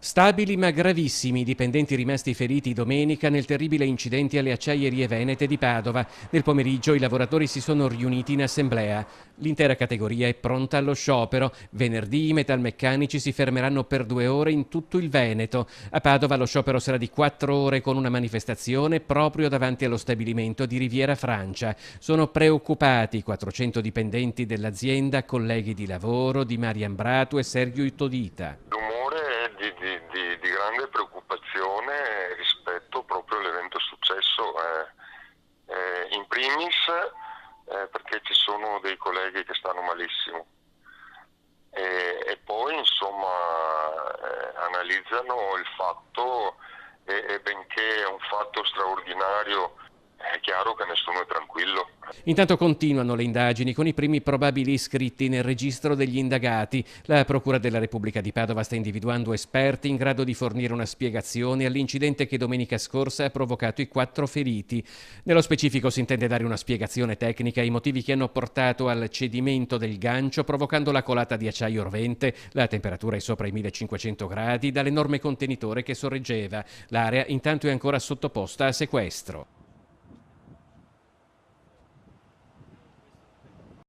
Stabili ma gravissimi i dipendenti rimasti feriti domenica nel terribile incidente alle acciaierie venete di Padova. Nel pomeriggio i lavoratori si sono riuniti in assemblea. L'intera categoria è pronta allo sciopero. Venerdì i metalmeccanici si fermeranno per 2 ore in tutto il Veneto. A Padova lo sciopero sarà di 4 ore con una manifestazione proprio davanti allo stabilimento di Riviera Francia. Sono preoccupati 400 dipendenti dell'azienda, colleghi di lavoro di Marian Bratu e Sergio Ittodita. Di grande preoccupazione rispetto proprio all'evento successo, in primis perché ci sono dei colleghi che stanno malissimo e poi analizzano il fatto e benché è un fatto straordinario è chiaro che nessuno è tranquillo. Intanto continuano le indagini con i primi probabili iscritti nel registro degli indagati. La Procura della Repubblica di Padova sta individuando esperti in grado di fornire una spiegazione all'incidente che domenica scorsa ha provocato i 4 feriti. Nello specifico si intende dare una spiegazione tecnica ai motivi che hanno portato al cedimento del gancio provocando la colata di acciaio rovente. La temperatura è sopra i 1500 gradi dall'enorme contenitore che sorreggeva. L'area intanto è ancora sottoposta a sequestro.